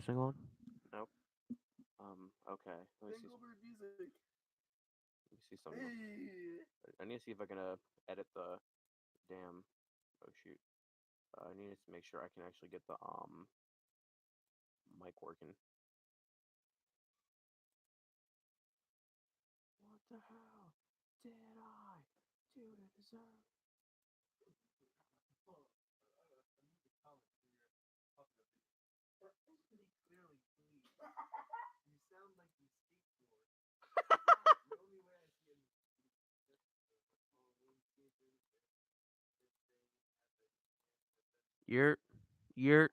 this thing on? Nope. Okay. Let me see something. I need to see if I can edit the damn. Oh shoot. I need to make sure I can actually get the mic working. What the hell did I do to deserve? You're.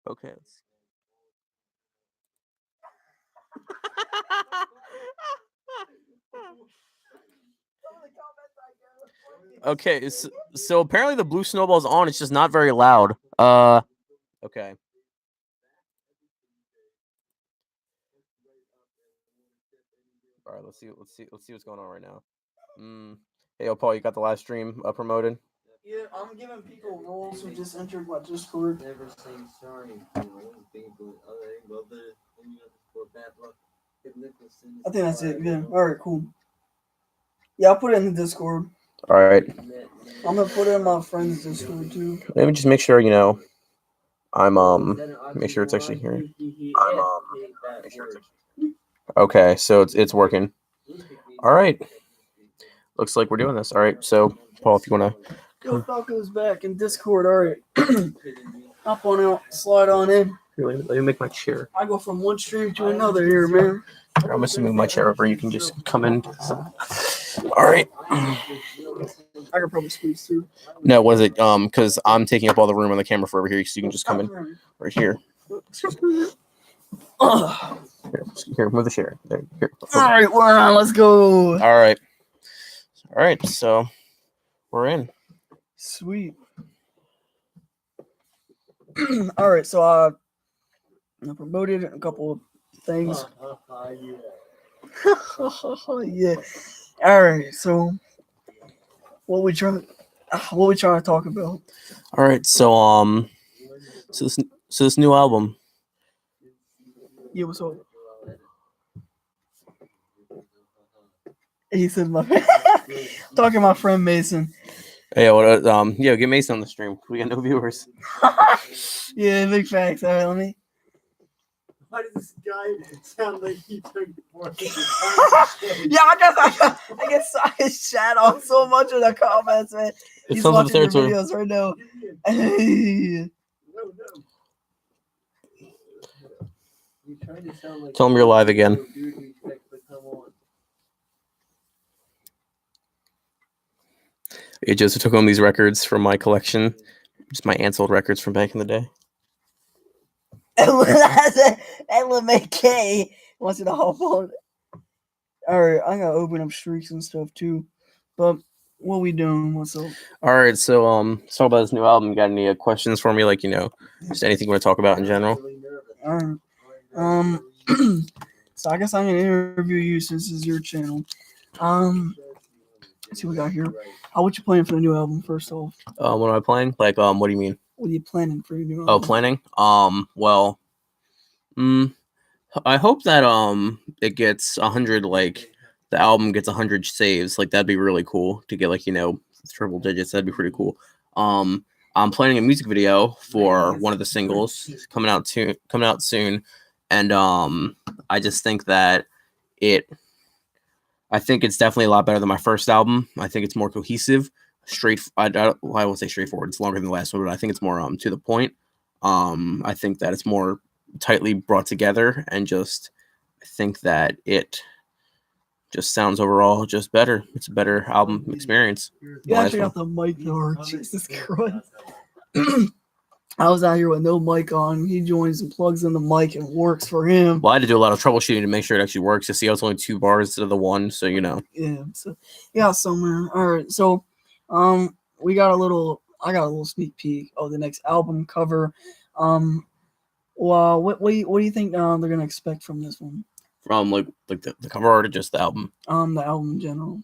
Okay. Okay, so apparently the blue snowball's on. It's just not very loud. Okay. All right, let's see what's going on right now. Hey, Paul, you got the live stream promoted? Yeah, I'm giving people roles who just entered my Discord. Never saying sorry. I think that's it. Yeah. All right, cool. Yeah, I'll put it in the Discord. All right. I'm gonna put it in my friend's Discord too. Let me just make sure I'm make sure it's actually here. Make sure it's actually. Okay, so it's working. All right. Looks like we're doing this. All right. So Paul, if you wanna. Yo, Falco's back in Discord. All right. Hop on out, slide on in. Here, let me make my chair. I go from one stream to another here, man. I'm gonna move my chair over. You can just come in. All right. I could probably squeeze through. No, what is it? Because I'm taking up all the room on the camera for over here, so you can just come in right here. Here, move the chair. There. Here. All right, we're on. Let's go. All right. All right. So we're in. Sweet. All right. So I promoted a couple of things. Yeah. All right. So what we trying to talk about? All right. So this new album. Yeah. What's up? He said my talking to my friend Mason. Hey, what? Yeah, get Mason on the stream. We got no viewers. Yeah, big facts. All right, let me. Why does this guy sound like he took more? Yeah, I guess I chat on so much in the comments, man. He's watching your videos right now. No. Tell him you're live again. Hey, Joseph took home these records from my collection. Just my aunt's old records from back in the day. LMAK wants you to hop on. Alright, I gotta open up streaks and stuff too. But what we doing? What's up? Alright, so let's talk about this new album. You got any questions for me? Like, just anything you want to talk about in general? Alright. So I guess I'm gonna interview you since this is your channel. Let's see what we got here. What you planning for the new album, first off? What am I playing? Like, what do you mean? What are you planning for your new album? Oh, planning? Well, I hope that it gets 100, like the album gets 100 saves. Like that'd be really cool to get, like, triple digits. That'd be pretty cool. I'm planning a music video for one of the singles coming out soon, and I just think that I think it's definitely a lot better than my first album. I think it's more cohesive, I won't say straightforward. It's longer than the last one, but I think it's more to the point. I think that it's more tightly brought together, and I think that it just sounds overall just better. It's a better album experience. You actually got the mic though. Jesus Christ. I was out here with no mic on. He joins and plugs in the mic and works for him. Well, I had to do a lot of troubleshooting to make sure it actually works. To see how it's only 2 bars instead of the 1, so Yeah. So man. All right. So, I got a little sneak peek of the next album cover. Well, what do you think they're gonna expect from this one? From like the cover art or just the album? The album in general.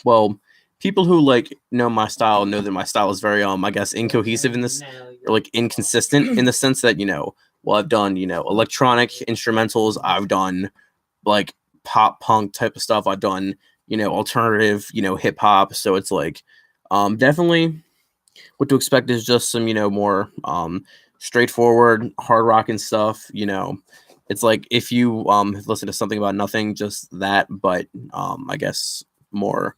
Well, people who like know my style know that my style is very I guess incohesive in this, or like inconsistent in the sense that well, I've done electronic instrumentals, I've done like pop punk type of stuff, I've done alternative hip hop, so it's like definitely what to expect is just some more straightforward hard rock and stuff. It's like if you listen to something about nothing, just that, but I guess more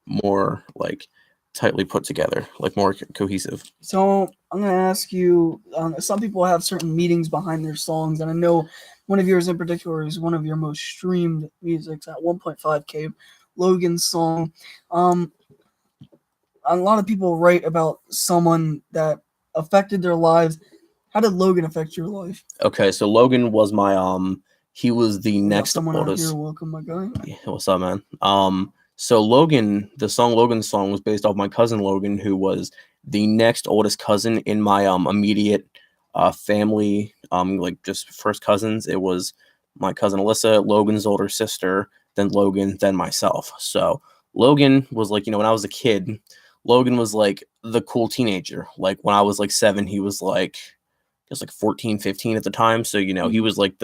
more like tightly put together, like more cohesive. So I'm gonna ask you. Some people have certain meanings behind their songs, and I know one of yours in particular is one of your most streamed musics at 1.5K. Logan's song. A lot of people write about someone that affected their lives. How did Logan affect your life? Okay, so Logan was my he was the We got next someone out oldest. here. Welcome, my guy. Yeah, what's up, man? So Logan, the song Logan song was based off my cousin Logan, who was the next oldest cousin in my immediate family, like just first cousins. It was my cousin Alyssa, Logan's older sister, then Logan, then myself. So Logan was like, when I was a kid, Logan was like the cool teenager. Like when I was like 7, he was like 14, 15 at the time. So, he was like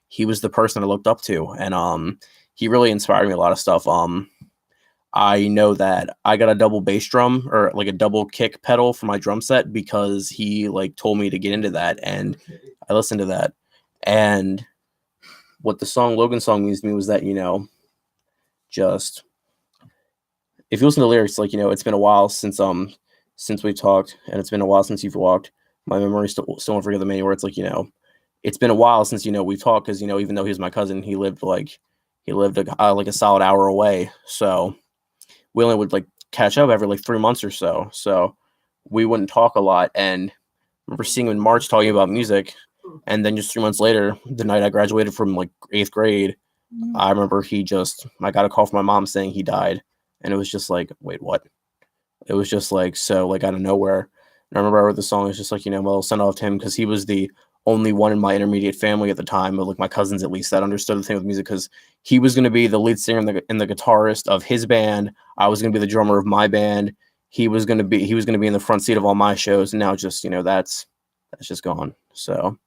he was the person I looked up to, and he really inspired me a lot of stuff. I know that I got a double bass drum, or like a double kick pedal for my drum set, because he like told me to get into that, and I listened to that. And what the song Logan song means to me was that, just if you listen to the lyrics, like, it's been a while since we talked, and it's been a while since you've walked. My memory still won't forget the many words. Like, it's been a while since we've talked, because even though he was my cousin, he lived like a solid hour away. So we only would like catch up every like 3 months or so. So we wouldn't talk a lot. And I remember seeing him in March talking about music, and then just 3 months later, the night I graduated from like 8th grade, I remember I got a call from my mom saying he died, and it was just like, wait, what? It was just like so like out of nowhere. And I remember I wrote the song. It was just like, well, send off to him, because he was the only one in my intermediate family at the time, but like my cousins at least, that understood the thing with music, because he was going to be the lead singer and the guitarist of his band. I was going to be the drummer of my band. He was going to be in the front seat of all my shows. And now just that's just gone. So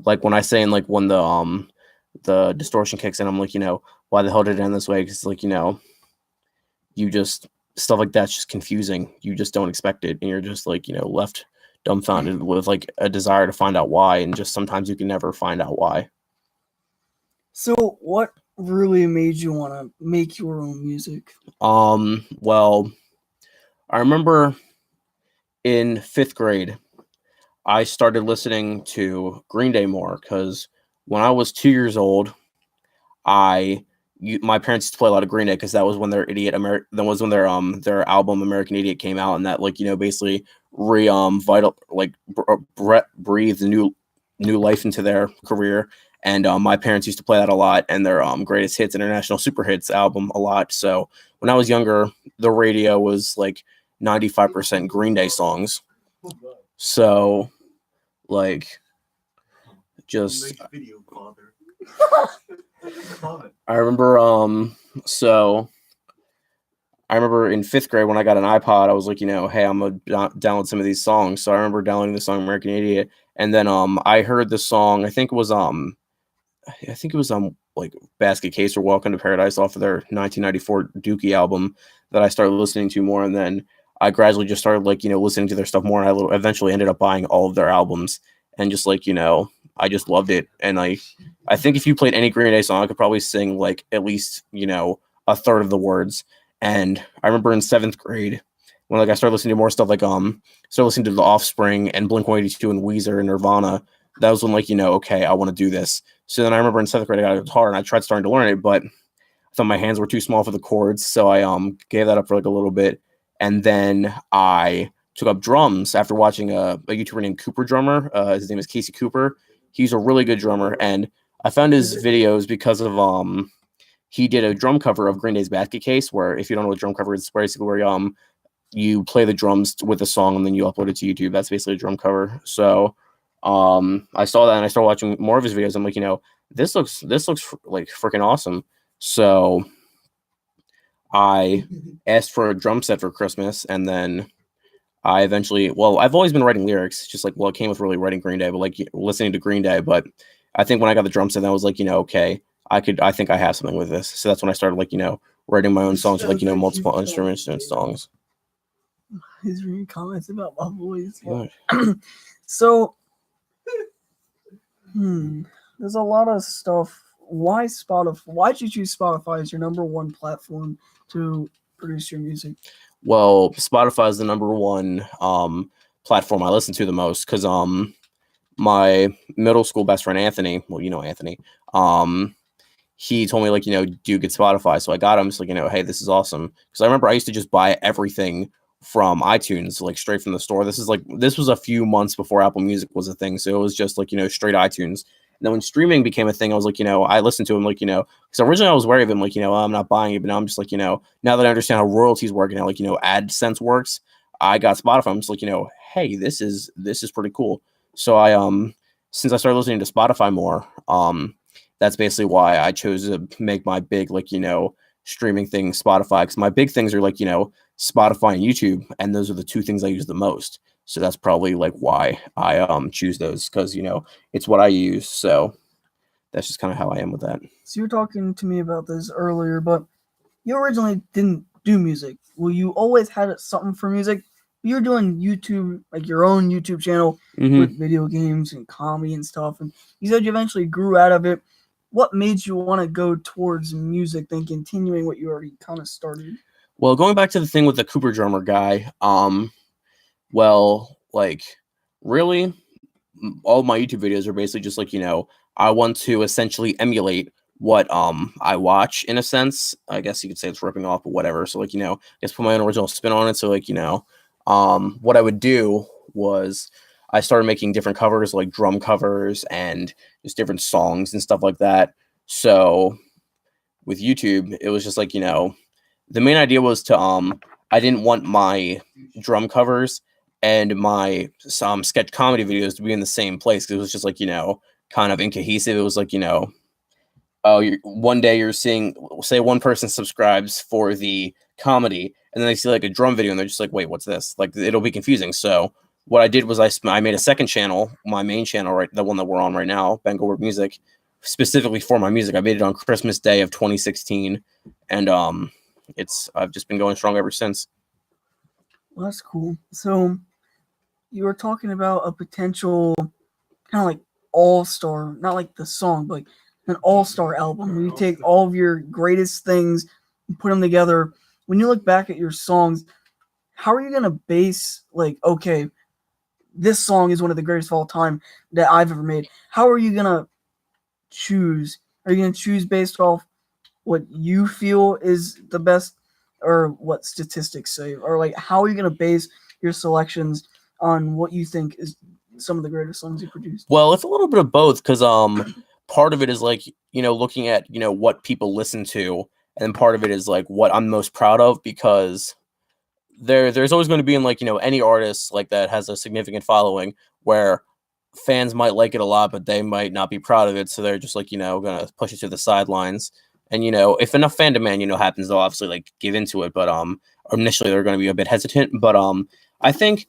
like when I say, and like when the distortion kicks in, I'm like, why the hell did it end this way? Because like you just stuff like that's just confusing. You just don't expect it, and you're just like left dumbfounded with like a desire to find out why, and just sometimes you can never find out why. So what really made you want to make your own music? Well, I remember in 5th grade, I started listening to Green Day more, because when I was 2 years old, my parents used to play a lot of Green Day, because that was when their their album American Idiot came out, and that like basically breathed new life into their career. And my parents used to play that a lot, and their greatest hits, international super hits album a lot. So when I was younger, the radio was like 95% Green Day songs. So like just I remember so I remember in 5th grade when I got an iPod, I was like, hey, I'm gonna download some of these songs. So I remember downloading the song American Idiot, and then I heard the song, I think it was like Basket Case or Welcome to Paradise off of their 1994 Dookie album, that I started listening to more, and then I gradually just started like listening to their stuff more, and I eventually ended up buying all of their albums, and just like I just loved it. And I think if you played any Green Day song, I could probably sing like at least a third of the words. And I remember in 7th grade when like I started listening to more stuff, like started listening to The Offspring and Blink-182 and Weezer and Nirvana. That was when like okay, I want to do this. So then I remember in 7th grade I got a guitar, and I tried starting to learn it, but I thought my hands were too small for the chords, so I gave that up for like a little bit. And then I took up drums after watching a YouTuber named Cooper Drummer. His name is Casey Cooper. He's a really good drummer, and I found his videos because of he did a drum cover of Green Day's Basket Case, where if you don't know what drum cover is, it's basically where you play the drums with a song and then you upload it to YouTube. That's basically a drum cover. So I saw that, and I started watching more of his videos. I'm like, this looks like freaking awesome. So I asked for a drum set for Christmas, and then I eventually, well, I've always been writing lyrics, just like, well, it came with really writing Green Day, but like listening to Green Day. But I think when I got the drum set, I was like, okay, I think I have something with this. So that's when I started, like, writing my own songs with, like, multiple instruments and songs. He's reading comments about my voice. Yeah. So, there's a lot of stuff. Why Spotify? Why'd you choose Spotify as your number one platform to produce your music? Well, Spotify is the number one platform I listen to the most because my middle school best friend Anthony, well, Anthony, he told me, like, do you get Spotify? So I got him. It's like, hey, this is awesome. Because I remember I used to just buy everything from iTunes, like straight from the store. This was a few months before Apple Music was a thing. So it was just like, straight iTunes. And then when streaming became a thing, I was like, I listened to him, like, because originally I was wary of him, like, I'm not buying it, but now I'm just like, now that I understand how royalties work and how, like, AdSense works, I got Spotify. I'm just like, hey, this is pretty cool. So I, since I started listening to Spotify more, that's basically why I chose to make my big, like, streaming thing Spotify. Because my big things are like, Spotify and YouTube, and those are the two things I use the most. So that's probably like why I choose those, because it's what I use. So that's just kind of how I am with that. So you were talking to me about this earlier, but you originally didn't do music. Well, you always had something for music. You're doing YouTube, like your own YouTube channel with video games and comedy and stuff. And you said you eventually grew out of it. What made you want to go towards music than continuing what you already kind of started? Well, going back to the thing with the Cooper drummer guy, well, like, really, all my YouTube videos are basically just like, I want to essentially emulate what I watch, in a sense. I guess you could say it's ripping off, but whatever. So, like, just put my own original spin on it. So, like, what I would do was I started making different covers, like drum covers and just different songs and stuff like that. So with YouTube, it was just like, the main idea was to I didn't want my drum covers and my sketch comedy videos to be in the same place, because it was just like, kind of incohesive. It was like, one day you're seeing, say, one person subscribes for the comedy, and then they see like a drum video and they're just like, wait, what's this? Like, it'll be confusing. So what I did was I made a second channel, my main channel, right, the one that we're on right now, Ben Goldberg Music, specifically for my music. I made it on Christmas Day of 2016, and I've just been going strong ever since. Well, that's cool. So you were talking about a potential kind of like all-star, not like the song, but like an all-star album where you take all of your greatest things and put them together. When you look back at your songs, how are you going to base, like, okay, this song is one of the greatest of all time that I've ever made? How are you going to choose? Are you going to choose based off what you feel is the best, or what statistics say? Or, like, how are you going to base your selections on what you think is some of the greatest songs you produced? Well, it's a little bit of both, because part of it is like, looking at, what people listen to, and part of it is like what I'm most proud of, because there's always going to be, in like, any artist like that has a significant following where fans might like it a lot, but they might not be proud of it. So they're just like, going to push it to the sidelines. And, if enough fan demand, happens, they'll obviously like give into it. But initially they're going to be a bit hesitant. But I think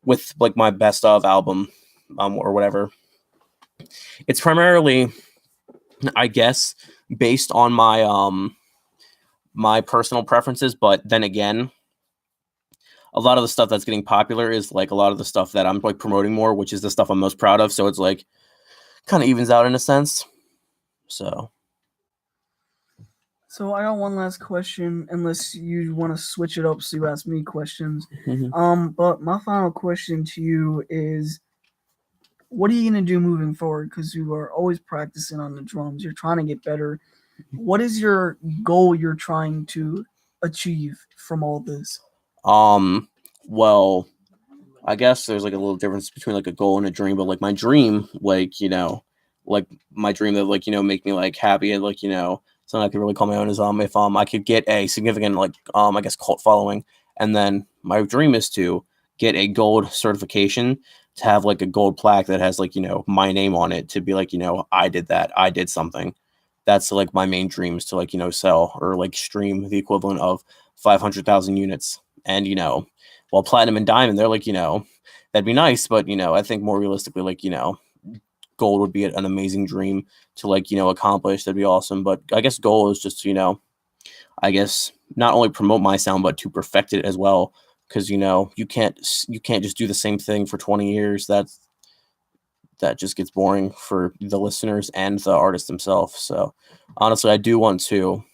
with like my best of album or whatever, it's primarily, I guess, based on my my personal preferences. But then again, a lot of the stuff that's getting popular is like a lot of the stuff that I'm like promoting more, which is the stuff I'm most proud of. So it's like kind of evens out in a sense. So I got one last question, unless you want to switch it up so you ask me questions. Mm-hmm. But my final question to you is, what are you going to do moving forward? Because you are always practicing on the drums. You're trying to get better. What is your goal you're trying to achieve from all this? Well, I guess there's like a little difference between like a goal and a dream, but like my dream, like, like my dream that like, make me like happy and like, something I could really call my own is if I could get a significant like I guess cult following, and then my dream is to get a gold certification to have like a gold plaque that has like, you know, my name on it, to be like, you know, I did that, I did something. That's like my main dreams, to like, you know, sell or like stream the equivalent of 500,000 units. And, you know, while platinum and diamond, they're like, you know, that'd be nice. But, you know, I think more realistically, like, you know, gold would be an amazing dream to like, you know, accomplish. That'd be awesome. But I guess goal is just, you know, I guess not only promote my sound, but to perfect it as well. Cause you know, you can't just do the same thing for 20 years. That just gets boring for the listeners and the artist themselves. So honestly, I do want to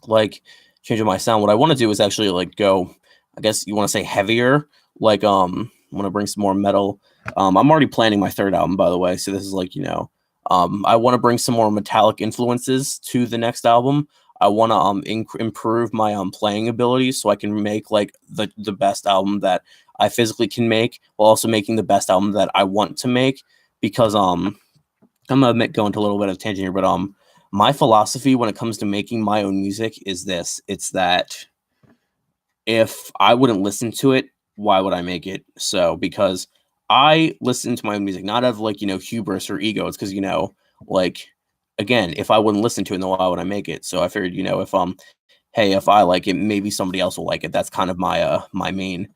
like change my sound. What I want to do is actually like go, I guess you want to say heavier. Like I want to bring some more metal. I'm already planning my third album, by the way. So this is like, you know, I want to bring some more metallic influences to the next album. I want to improve my playing abilities so I can make like the best album that I physically can make, while also making the best album that I want to make. Because I'm gonna go into a little bit of tangent here, but my philosophy when it comes to making my own music is this: it's that if I wouldn't listen to it, why would I make it? So because I listen to my own music, not out of like, you know, hubris or ego. It's because, you know, like again, if I wouldn't listen to it, then why would I make it? So I figured, you know, if hey, if I like it, maybe somebody else will like it. That's kind of my my main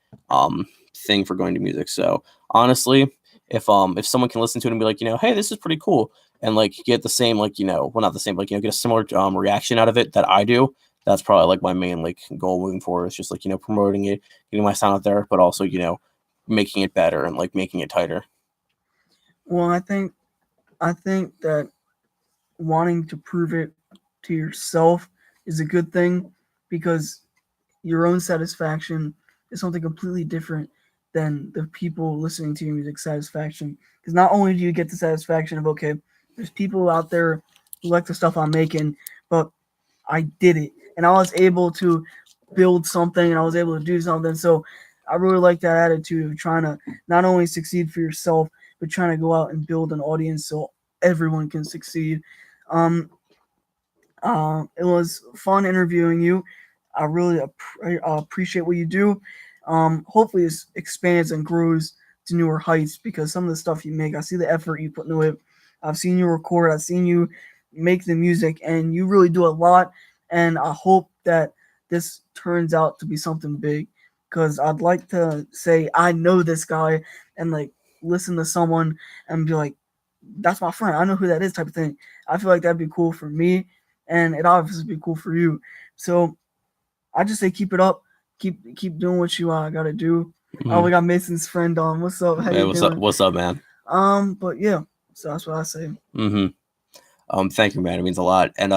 thing for going to music. So honestly, if someone can listen to it and be like, you know, hey, this is pretty cool, and like get the same, like, you know, well, not the same, like, you know, get a similar reaction out of it that I do, that's probably like my main like goal moving forward. It's just like, you know, promoting it, getting my sound out there, but also, you know, making it better and like making it tighter. Well, I think that wanting to prove it to yourself is a good thing, because your own satisfaction is something completely different than the people listening to your music satisfaction. Because not only do you get the satisfaction of, okay, there's people out there who like the stuff I'm making, but I did it and I was able to build something and I was able to do something. So I really like that attitude of trying to not only succeed for yourself, but trying to go out and build an audience so everyone can succeed. It was fun interviewing you. I really appreciate what you do. Hopefully, it expands and grows to newer heights, because some of the stuff you make, I see the effort you put into it. I've seen you record, I've seen you make the music, and you really do a lot. And I hope that this turns out to be something big, because I'd like to say I know this guy and like listen to someone and be like, that's my friend, I know who that is, type of thing. I feel like that'd be cool for me, and it obviously be cool for you. So I just say keep it up, keep doing what you gotta do. Mm-hmm. Oh, we got Mason's friend on. What's up? How you doing? What's up, man? But yeah, so that's what I say. Thank you, man. It means a lot. And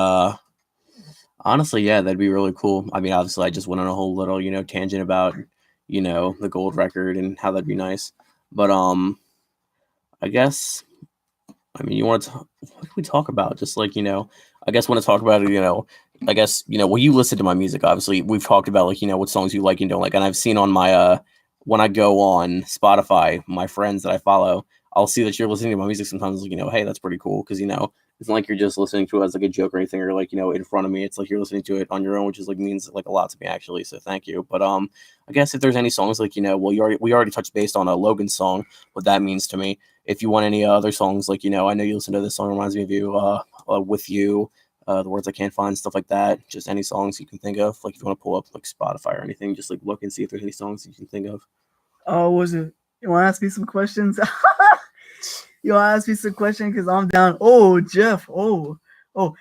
honestly, yeah, that'd be really cool. I mean, obviously, I just went on a whole little, you know, tangent about, you know, the gold record and how that'd be nice. But I guess, I mean, what can we talk about? Just like, you know, I guess want to talk about it, you know, I guess, you know, well, you listen to my music, obviously. We've talked about, like, you know, what songs you like and don't like. And I've seen on my, when I go on Spotify, my friends that I follow, I'll see that you're listening to my music sometimes, like, you know, hey, that's pretty cool. Because, you know, it's not like you're just listening to it as like a joke or anything, or like, you know, in front of me. It's like you're listening to it on your own, which is like means like a lot to me, actually. So thank you. But I guess if there's any songs, like, you know, well, we already touched based on a Logan song, what that means to me. If you want any other songs, like, you know, I know you listen to this song, reminds me of you, With You, The Words I Can't Find, stuff like that. Just any songs you can think of. Like if you want to pull up like Spotify or anything, just like look and see if there's any songs you can think of. Oh, was it? You want to ask me some questions? You want to ask me some questions? Because I'm down. Oh, Jeff. Oh,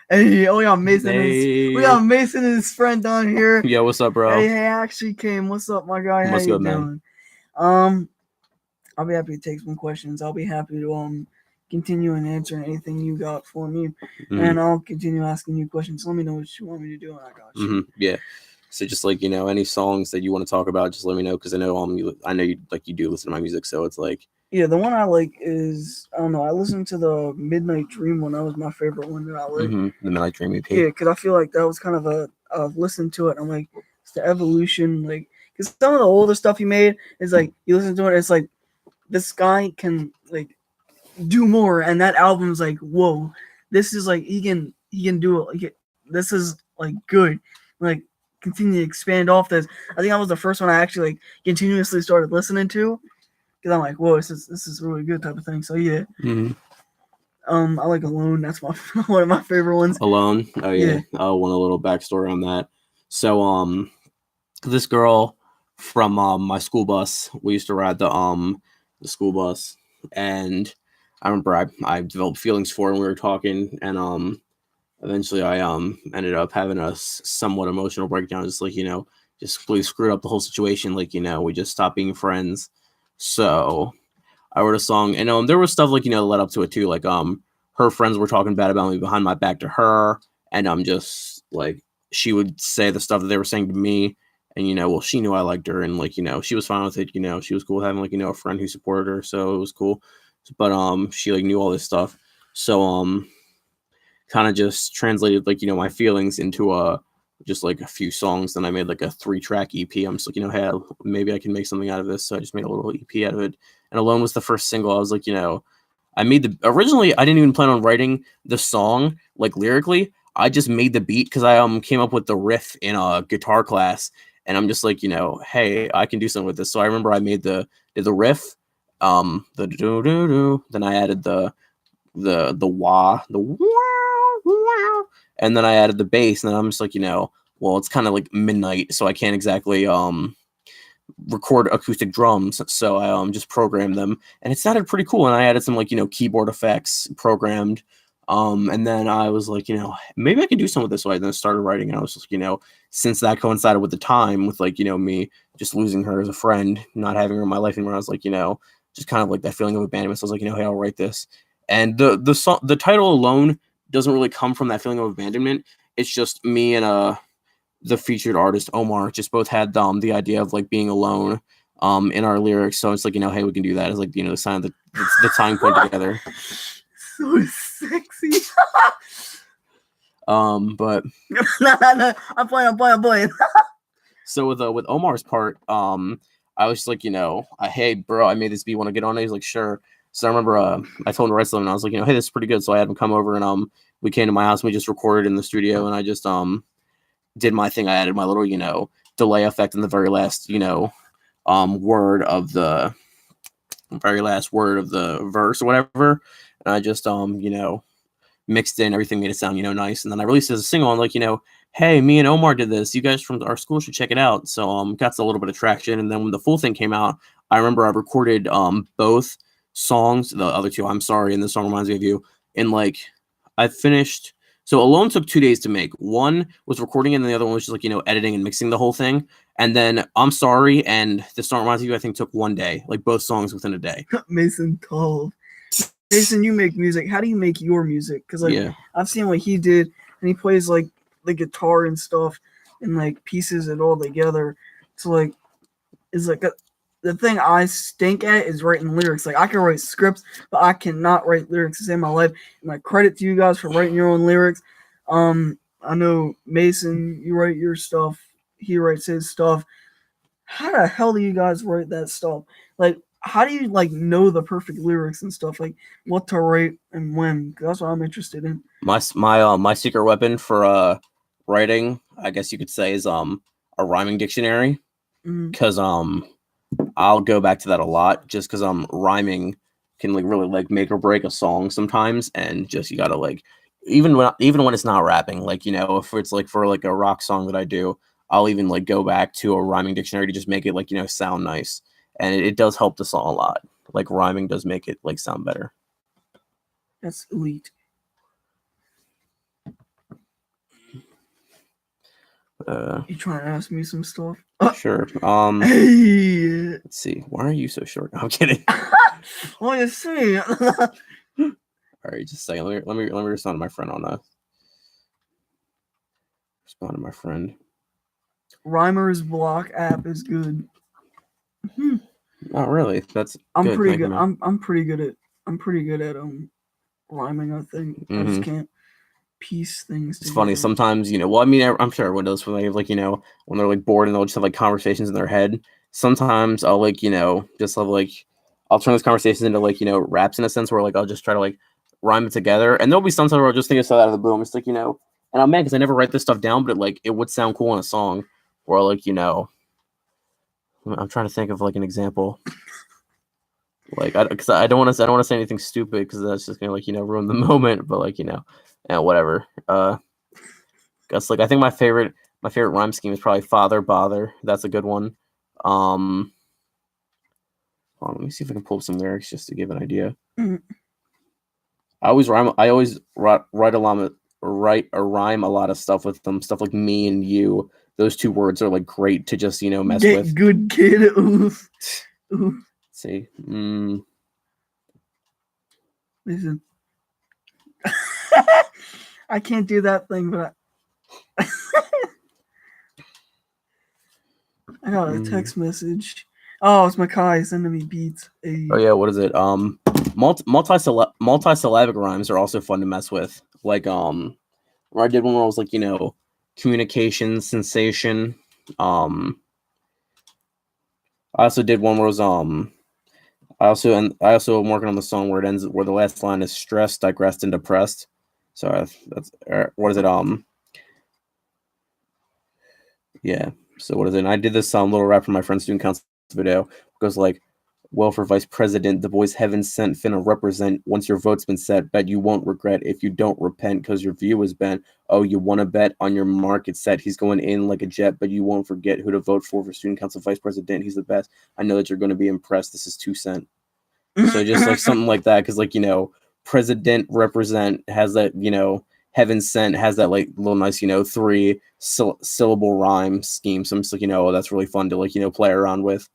hey. Oh, we got Mason. Hey. We got Mason and his friend down here. Yo, what's up, bro? Hey, I actually came. What's up, my guy? What's How you good, doing? man? I'll be happy to take some questions. I'll be happy to continue and answer anything you got for me, and I'll continue asking you questions. Let me know what you want me to do, and I got you. Yeah. So just like, you know, any songs that you want to talk about, just let me know, because I know you do listen to my music, so it's like. Yeah, the one I like is, I don't know, I listened to the Midnight Dream one. That was my favorite one that I like. The Midnight Dream EP. Yeah, because I feel like that was kind of I've listened to it. I'm like, it's the evolution, like, because some of the older stuff he made is like, you listen to it, it's like, this guy can like do more, and that album's like, whoa, this is like he can do it. Like, this is like good. Like, continue to expand off this. I think that was the first one I actually like continuously started listening to. because I'm like, whoa, this is really good type of thing. So yeah, Mhm. I like Alone. That's my one of my favorite ones. Alone. Oh yeah. Yeah. I want a little backstory on that. So this girl from my school bus, we used to ride the school bus, and I remember I developed feelings for her when we were talking, and eventually I ended up having a somewhat emotional breakdown, just like just completely screwed up the whole situation. Like we just stopped being friends. So I wrote a song, and there was stuff like led up to it too. Like her friends were talking bad about me behind my back to her, and I'm just like she would say the stuff that they were saying to me, and well, she knew I liked her, and like she was fine with it. She was cool with having like a friend who supported her, so it was cool. But she like knew all this stuff, so kind of just translated like my feelings into just like a few songs. Then I made like a 3-track EP. I'm just like hey, maybe I can make something out of this. So I just made a little EP out of it. And Alone was the first single. I was like I made the originally I didn't even plan on writing the song like lyrically. I just made the beat because I came up with the riff in a guitar class, and I'm just like hey, I can do something with this. So I remember I made the riff, the do do do. Then I added the wah, the wow, wow, and then I added the bass, and then I'm just like well, it's kind of like midnight, so I can't exactly record acoustic drums, so I just programmed them, and it sounded pretty cool. And I added some like keyboard effects programmed, and then I was like maybe I can do something with this. So I then started writing, and I was just since that coincided with the time with like me just losing her as a friend, not having her in my life anymore, I was like just kind of like that feeling of abandonment. So I was like hey, I'll write this. And the song, the title Alone doesn't really come from that feeling of abandonment. It's just me and the featured artist Omar just both had the idea of like being alone in our lyrics. So it's like hey, we can do that as like the sign of the tying point together. So sexy. But no, I'm playing. so with Omar's part, I was just like hey bro, I made this beat. Want to get on it? He's like sure. So I remember I told him to write something, and I was like hey, this is pretty good. So I had him come over, and we came to my house, and we just recorded in the studio, and I just did my thing. I added my little delay effect in the very last word of the verse or whatever, and I just mixed in everything, made it sound nice, and then I released it as a single, and like hey, me and Omar did this, you guys from our school should check it out. So got a little bit of traction, and then when the full thing came out, I remember I recorded both songs, the other two, I'm Sorry and This Song Reminds Me of You, and like I finished. So Alone took 2 days to make. One was recording, and the other one was just like editing and mixing the whole thing. And then I'm Sorry and This Song Reminds Me of You, I think, took 1 day, like both songs within a day. Mason Tall. Mason, you make music. How do you make your music? Because like I've seen what he did, and he plays like the guitar and stuff, and like pieces it all together. So like, it's like the thing I stink at is writing lyrics. Like I can write scripts, but I cannot write lyrics to save my life. And like credit to you guys for writing your own lyrics. I know Mason, you write your stuff. He writes his stuff. How the hell do you guys write that stuff? Like, how do you like know the perfect lyrics and stuff? Like what to write and when? That's what I'm interested in. My secret weapon for writing, I guess you could say, is a rhyming dictionary, because I'll go back to that a lot, just because rhyming can like really like make or break a song sometimes, and just you gotta like even when it's not rapping, like if it's like for like a rock song that I do, I'll even like go back to a rhyming dictionary to just make it like sound nice, and it does help the song a lot. Like rhyming does make it like sound better. That's elite. You trying to ask me some stuff? Sure. Hey. Let's see. Why are you so short? No, I'm kidding. What you see? All right, just a second. Let me respond to my friend on that. Respond to my friend. Rhymer's Block app is good. Not really. That's I'm good. pretty Thank good. you, I'm pretty good at rhyming. I think I just can't piece things. It's funny sometimes. Well, I mean, I'm sure everyone does when they have like when they're like bored and they'll just have like conversations in their head. Sometimes I'll like just have like I'll turn those conversations into like raps in a sense where like I'll just try to like rhyme it together, and there'll be sometimes where I'll just think of stuff out of the boom. It's like and I'm mad because I never write this stuff down, but it would sound cool in a song. Or like I'm trying to think of like an example. Like, because I don't want to say anything stupid because that's just gonna like ruin the moment. But like and whatever. Guess like I think my favorite rhyme scheme is probably father bother. That's a good one. Hold on, let me see if I can pull up some lyrics just to give an idea. Mhm. I always write a rhyme a lot of stuff with them. Stuff like me and you. Those two words are like great to just mess Get with. good, kid. Oof. Oof. Let's see. Listen. I can't do that thing, but I got a text message. Oh, it's Makai sending me beats. Hey. Oh yeah, what is it? Multi-syllabic rhymes are also fun to mess with. Like where I did one where I was like, communication, sensation. I also did one where it was I also am working on the song where it ends where the last line is stressed, digressed, and depressed. So that's what is it? Yeah. So what is it? And I did this little rap for my friend's student council video. It goes like, well, for vice president, the boys heaven sent finna represent. Once your vote's been set, bet you won't regret if you don't repent because your view was bent. Oh, you want to bet on your market set. He's going in like a jet, but you won't forget who to vote for student council vice president. He's the best. I know that you're going to be impressed. This is 2 cent. So just like something like that, because like president represent has that heaven sent has that like little nice 3 syllable rhyme scheme. So I'm just like oh, that's really fun to like play around with.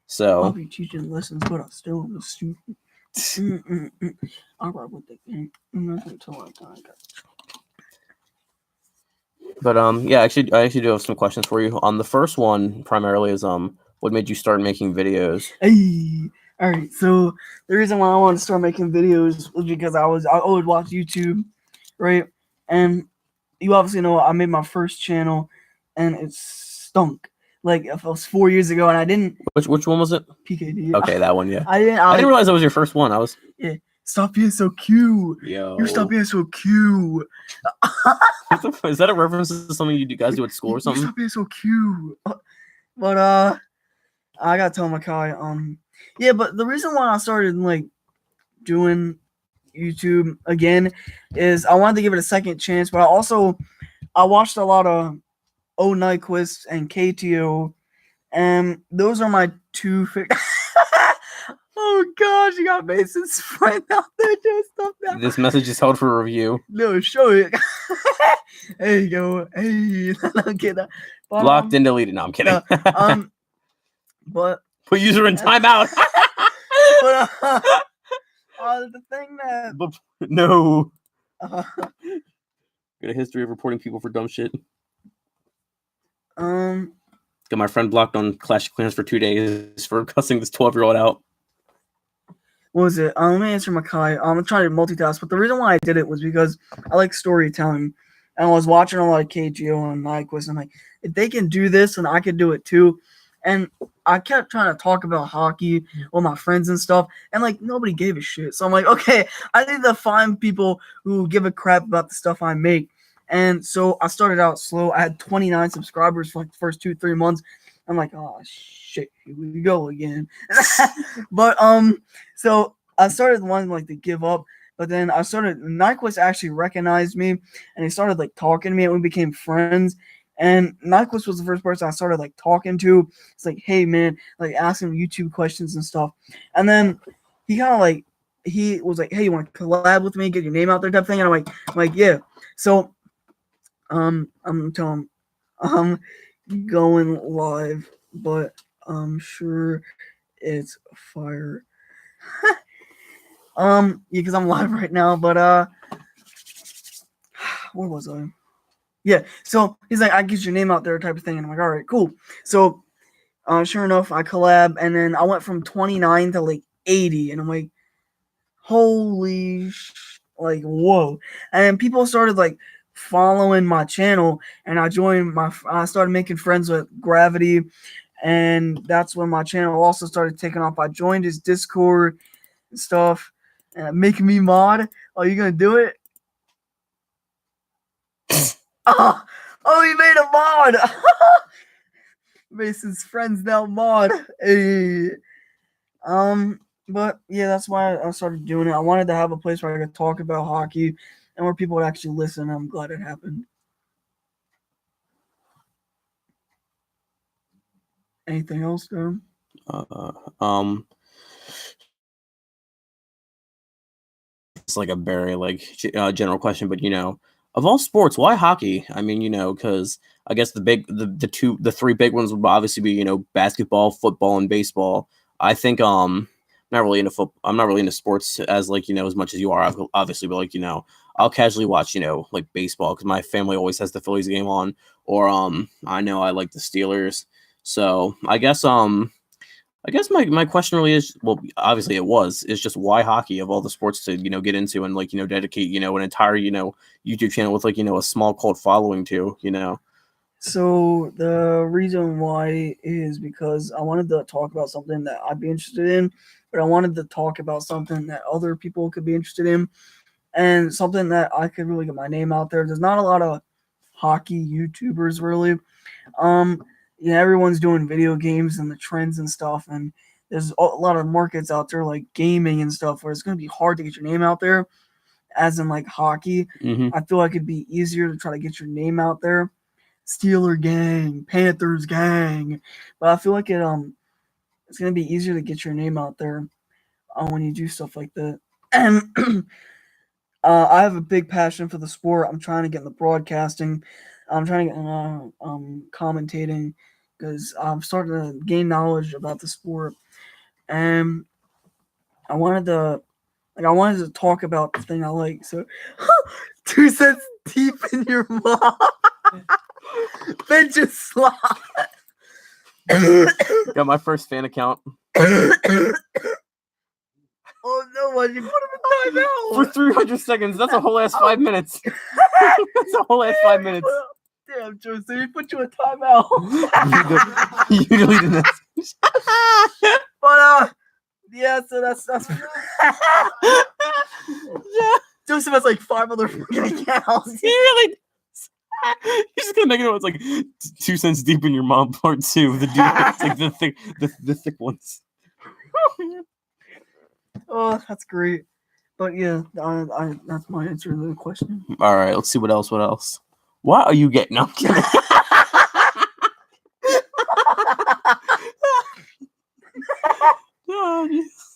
So I'll be teaching lessons, but I'm still a student. I'll ride with the game. Until I die. But yeah, I actually do have some questions for you. The first one primarily is what made you start making videos? Hey, all right. So the reason why I wanted to start making videos was because I would watch YouTube, right? And you obviously know I made my first channel, and it stunk. Like if it was 4 years ago, and I didn't. Which one was it? PKD. Okay, that one. Yeah. I didn't realize that was your first one. Yeah. Stop being so cute. Yo. You stop being so cute. Is that a reference to something you guys do at school or something? You stop being so cute. But I gotta tell Makai, yeah, but the reason why I started like doing YouTube again is I wanted to give it a second chance, but I watched a lot of O Nyquist and KTO, and those are my two favorite. Oh gosh, you got Mason's friend out there doing stuff now. This message is held for review. No, show it. There you go. Hey, don't get that. But, blocked and deleted. No, I'm kidding. But put user in timeout. but the thing that no. Got a history of reporting people for dumb shit. Got my friend blocked on Clash of Clans for 2 days for cussing this 12-year-old out. What was it? Let me answer Makai. I'm trying to multitask, but the reason why I did it was because I like storytelling. And I was watching a lot of KGO and Nyquist, and I'm like, if they can do this, then I can do it too. And I kept trying to talk about hockey with my friends and stuff, and like nobody gave a shit. So I'm like, okay, I need to find people who give a crap about the stuff I make. And so I started out slow. I had 29 subscribers for like the first 2-3 months. I'm like, oh shit, here we go again. But so I started wanting like to give up. But then Nyquist actually recognized me, and he started like talking to me, and we became friends. And Nyquist was the first person I started like talking to. It's like, hey man, like asking YouTube questions and stuff. And then he kind of like he was like, hey, you want to collab with me, get your name out there type thing? And I'm like, yeah. So I'm telling him I'm going live, but I'm sure it's fire. Yeah, because I'm live right now, but where was I? Yeah, so he's like, I get your name out there type of thing, and I'm like, all right, cool. So sure enough, I collab, and then I went from 29 to like 80, and I'm like, holy like whoa. And people started like following my channel, and I started making friends with Gravity, and that's when my channel also started taking off. I joined his Discord and stuff, and making me mod. Are you gonna do it? Oh, he made a mod. Mason's friends now mod. Hey. But yeah, that's why I started doing it. I wanted to have a place where I could talk about hockey and where people would actually listen. I'm glad it happened. Anything else, though? Um, it's like a very general question, but of all sports, why hockey? I mean, because I guess the three big ones would obviously be basketball, football, and baseball. I think not really into I'm not really into sports as as much as you are, obviously, but I'll casually watch like baseball because my family always has the Phillies game on, or I know I like the Steelers, so I guess my question really is, well, obviously it's just why hockey of all the sports to, get into and dedicate, an entire, YouTube channel with a small cult following to. So the reason why is because I wanted to talk about something that I'd be interested in, but I wanted to talk about something that other people could be interested in and something that I could really get my name out there. There's not a lot of hockey YouTubers really. Everyone's doing video games and the trends and stuff, and there's a lot of markets out there like gaming and stuff where it's going to be hard to get your name out there, as in like hockey. Mm-hmm. I feel like it'd be easier to try to get your name out there. Steeler gang, Panthers gang, but I feel like it's going to be easier to get your name out there when you do stuff like that. And I have a big passion for the sport. I'm trying to get into broadcasting. I'm trying to get into commentating because I'm starting to gain knowledge about the sport. And I wanted to talk about the thing I like. So, 2 cents deep in your mouth. Then just slide. Got my first fan account. Oh no, why did you put him in timeout? For 300 seconds. That's a whole ass 5 minutes. That's a whole ass 5 minutes. Damn, Joe, so he put you in timeout. You deleted this. But yeah, so that's Yeah. Joseph has like 5 other fucking accounts. He really He's just gonna make it it's like 2 cents deep in your mom part 2. The dude, it's like the thick ones. Oh, that's great. But yeah, I that's my answer to the question. All right, let's see what else. What else? Why are you getting? No, I'm kidding.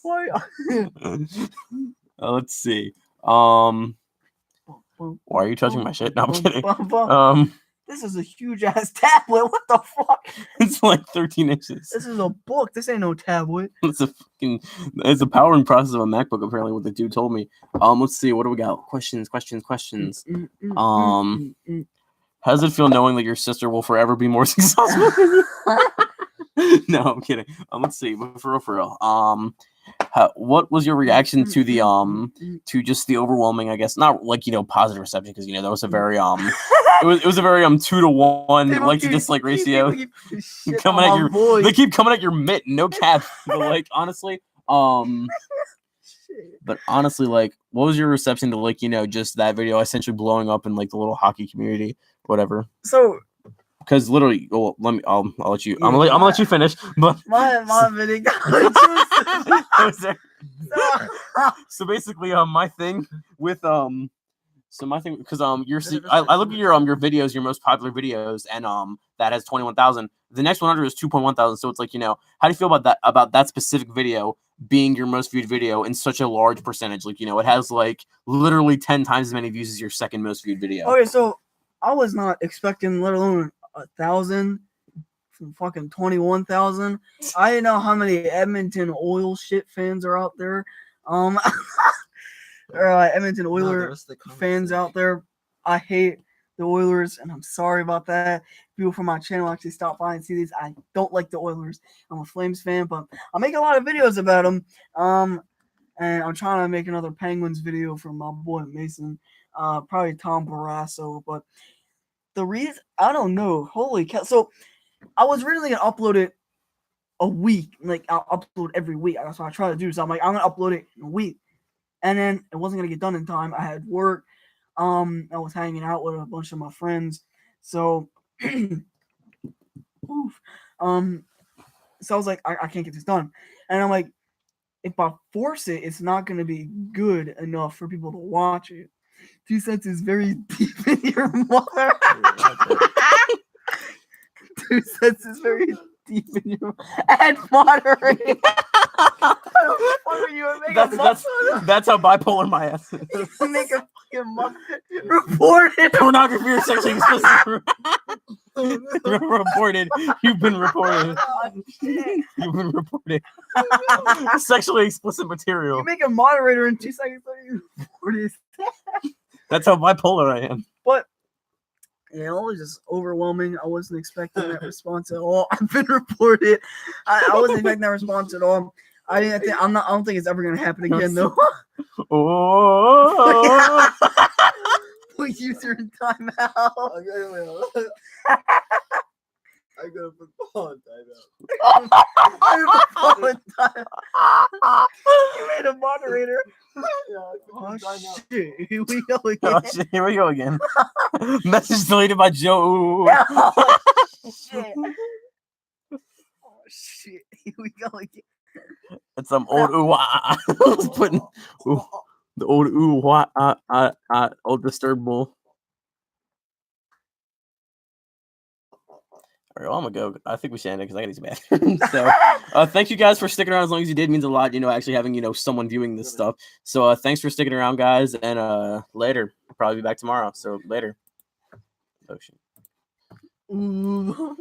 Why? Let's see. Why are you touching my shit? No, I'm kidding. This is a huge ass tablet. What the fuck? It's like 13 inches. This is a book. This ain't no tablet. It's a powering process of a MacBook. Apparently, what the dude told me. Let's see. What do we got? Questions. How does it feel knowing that your sister will forever be more successful than you? No, I'm kidding. Let's see. But for real. What was your reaction to the to just the overwhelming, I guess, not like positive reception, because that was a very it was a very 2 to 1 like to dislike ratio. Coming at your they keep coming at your mitt, no cap. But like honestly, but honestly, like, what was your reception to just that video essentially blowing up in like the little hockey community, whatever? So, because literally, well, I'll let you. I'm gonna let you finish. But my video. So basically, my thing with so my thing, because I look at your videos, your most popular videos, and that has 21,000. The next one under is 2.1 thousand. So it's like how do you feel about that specific video being your most viewed video in such a large percentage? Like it has like literally 10 times as many views as your second most viewed video. Okay, so I was not expecting, let alone 1,000 from fucking 21,000. I didn't know how many Edmonton Oil shit fans are out there. Edmonton Oiler fans out there. I hate the Oilers, and I'm sorry about that. People from my channel actually stop by and see these. I don't like the Oilers. I'm a Flames fan, but I make a lot of videos about them. And I'm trying to make another Penguins video for my boy Mason. Probably Tom Barrasso, but the reason I don't know. Holy cow! So I was really gonna upload it a week. Like I'll upload every week. That's what I try to do. So I'm like, I'm gonna upload it in a week. And then it wasn't gonna get done in time. I had work. I was hanging out with a bunch of my friends. So so I was like, I can't get this done. And I'm like, if I force it, it's not going to be good enough for people to watch it. 2 cents is very deep in your mother. 2 cents is very deep in your and moderating. That's how bipolar my ass is. Make a fucking report it. Pornography or sexually explicit. Reported. You've been reported. You've been reported. Sexually explicit material. You make a moderator in 2 seconds. You report it. That's how bipolar I am. But yeah, it was just overwhelming. I wasn't expecting that response at all. I've been reported. I wasn't expecting that response at all. I don't think it's ever gonna happen again though. Oh. Put user in timeout. I'm gonna put Paul in timeout. You made a moderator. Yeah, Oh shit! Here we go again. Oh, shit. Here we go again. Message deleted by Joe. Oh shit! Oh shit! Here we go again. It's some old putting the old old disturbed bull. All right, well, I'm gonna go. I think we should end it because I gotta use the bathroom. So, thank you guys for sticking around as long as you did. It means a lot, actually having someone viewing this stuff. So, thanks for sticking around, guys, and later. I'll probably be back tomorrow. So later. Oh shit. Ooh.